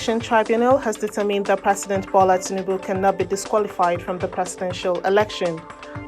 Election Tribunal has determined that President Bola Tinubu cannot be disqualified from the presidential election.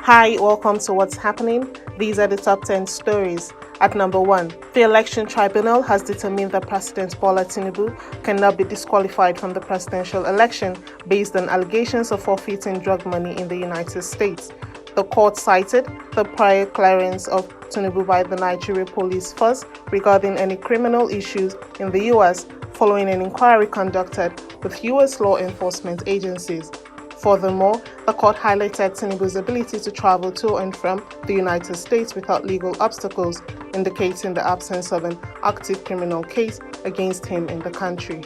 Hi, welcome to What's Happening. These are the top 10 stories. At number 1, the Election Tribunal has determined that President Bola Tinubu cannot be disqualified from the presidential election based on allegations of forfeiting drug money in the United States. The court cited the prior clearance of Tinubu by the Nigeria police force regarding any criminal issues in the U.S. following an inquiry conducted with U.S. law enforcement agencies. Furthermore, the court highlighted Tinubu's ability to travel to and from the United States without legal obstacles, indicating the absence of an active criminal case against him in the country.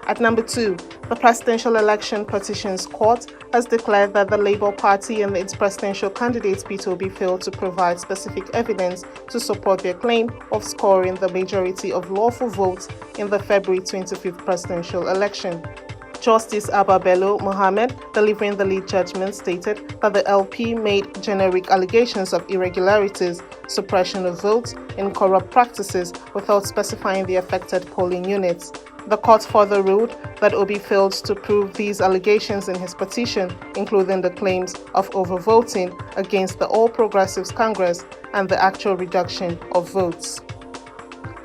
At number 2, the Presidential Election Petitions Court has declared that the Labour Party and its presidential candidate Peter Obi failed to provide specific evidence to support their claim of scoring the majority of lawful votes in the February 25th presidential election. Justice Abba Bello Mohammed, delivering the lead judgment, stated that the LP made generic allegations of irregularities, suppression of votes, and corrupt practices without specifying the affected polling units. The court further ruled that Obi failed to prove these allegations in his petition, including the claims of overvoting against the All Progressives Congress and the actual reduction of votes.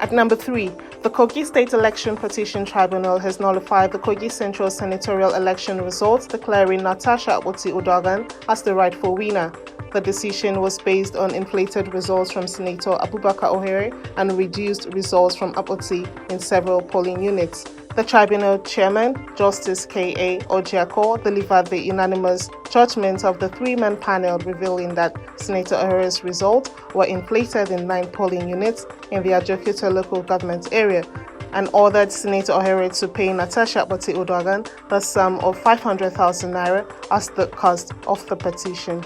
At number 3, the Kogi State Election Petition Tribunal has nullified the Kogi Central Senatorial election results, declaring Natasha Akpoti-Uduaghan as the rightful winner. The decision was based on inflated results from Senator Abubakar Ohere and reduced results from Akpoti in several polling units. The tribunal chairman, Justice K.A. Ojiako, delivered the unanimous judgment of the three-man panel, revealing that Senator Ohere's results were inflated in 9 polling units in the Ajokuta local government area, and ordered Senator Ohere to pay Natasha Akpoti-Uduaghan the sum of 500,000 naira as the cost of the petition.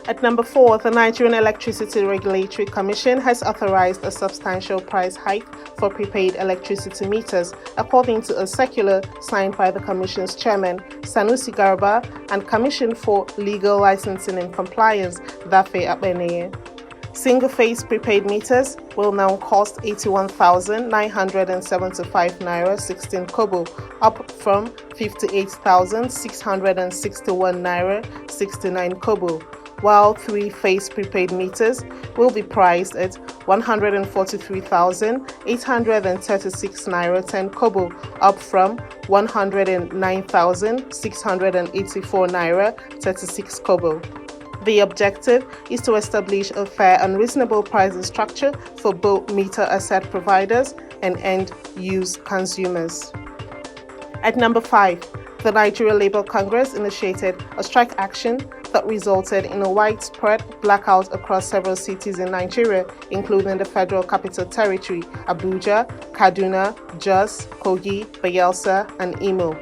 At number 4, the Nigerian Electricity Regulatory Commission has authorized a substantial price hike for prepaid electricity meters, according to a circular signed by the Commission's chairman, Sanusi Garba, and Commission for Legal Licensing and Compliance, Dafe Abeneye. Single-phase prepaid meters will now cost 81,975 naira 16 kobo, up from 58,661 naira 69 kobo. While 3-phase prepaid meters will be priced at 143,836 naira 10 kobo, up from 109,684 naira 36 kobo. The objective is to establish a fair and reasonable pricing structure for both meter asset providers and end-use consumers. At number 5, the Nigeria Labour Congress initiated a strike action that resulted in a widespread blackout across several cities in Nigeria, including the Federal Capital Territory, Abuja, Kaduna, Jos, Kogi, Bayelsa, and Imo.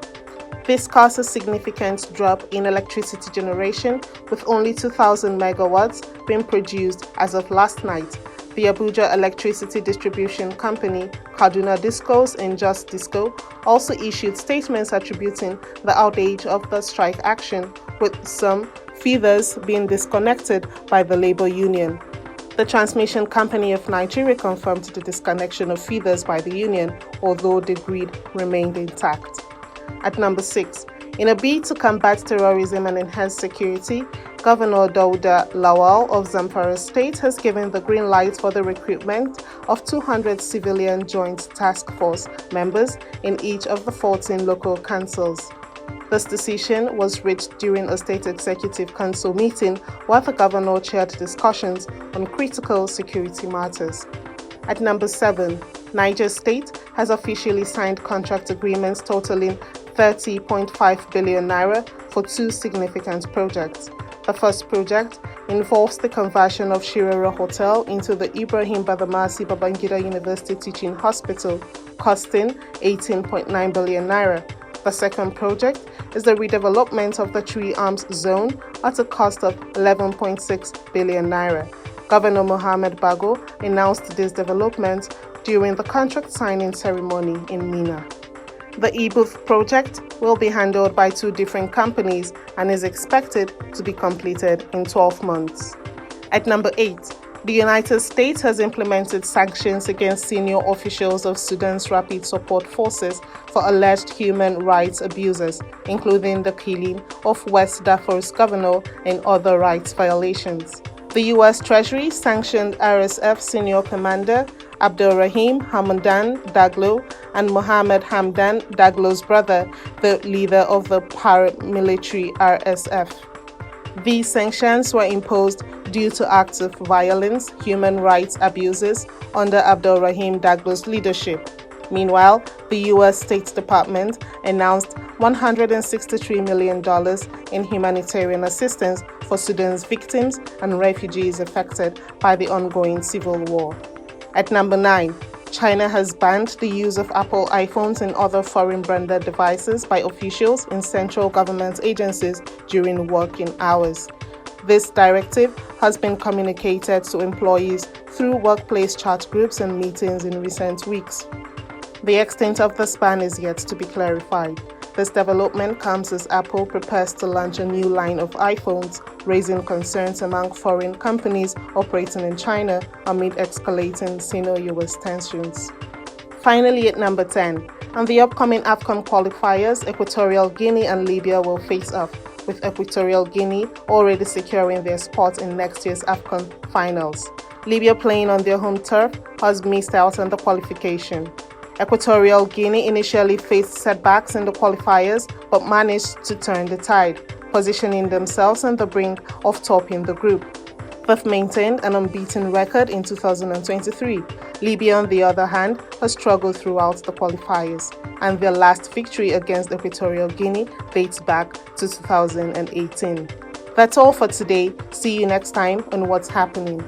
This caused a significant drop in electricity generation, with only 2,000 megawatts being produced as of last night. The Abuja Electricity Distribution Company, Kaduna Discos, and Just Disco also issued statements attributing the outage of the strike action, with some feeders being disconnected by the labor union. The Transmission Company of Nigeria confirmed the disconnection of feeders by the union, although the grid remained intact. At number 6, in a bid to combat terrorism and enhance security, Governor Dauda Lawal of Zamfara State has given the green light for the recruitment of 200 civilian Joint Task Force members in each of the 14 local councils. This decision was reached during a State Executive Council meeting where the governor chaired discussions on critical security matters. At number 7, Niger State has officially signed contract agreements totaling 30.5 billion naira for 2 significant projects. The first project involves the conversion of Shirero Hotel into the Ibrahim Badamasi Babangida University Teaching Hospital, costing 18.9 billion naira. The second project is the redevelopment of the Three Arms Zone at a cost of 11.6 billion naira. Governor Mohammed Bago announced this development during the contract signing ceremony in Mina. The e-booth project will be handled by 2 different companies and is expected to be completed in 12 months. At number 8, The United States has implemented sanctions against senior officials of Sudan's Rapid Support Forces for alleged human rights abuses, including the killing of West Darfur's governor and other rights violations. The U.S. Treasury sanctioned RSF senior commander Abdulrahim Hamdan Daglo and Mohammed Hamdan Daglo's brother, the leader of the paramilitary RSF. These sanctions were imposed due to acts of violence, human rights abuses under Abdulrahim Daglo's leadership. Meanwhile, the U.S. State Department announced $163 million in humanitarian assistance for Sudan's victims and refugees affected by the ongoing civil war. At number 9, China has banned the use of Apple iPhones and other foreign-branded devices by officials in central government agencies during working hours. This directive has been communicated to employees through workplace chat groups and meetings in recent weeks. The extent of this ban is yet to be clarified. This development comes as Apple prepares to launch a new line of iPhones, raising concerns among foreign companies operating in China amid escalating Sino-US tensions. Finally, at number 10, on the upcoming AFCON qualifiers, Equatorial Guinea and Libya will face off, with Equatorial Guinea already securing their spot in next year's AFCON finals. Libya, playing on their home turf, has missed out on the qualification. Equatorial Guinea initially faced setbacks in the qualifiers but managed to turn the tide, positioning themselves on the brink of topping the group. They've maintained an unbeaten record in 2023. Libya, on the other hand, has struggled throughout the qualifiers, and their last victory against Equatorial Guinea dates back to 2018. That's all for today. See you next time on What's Happening.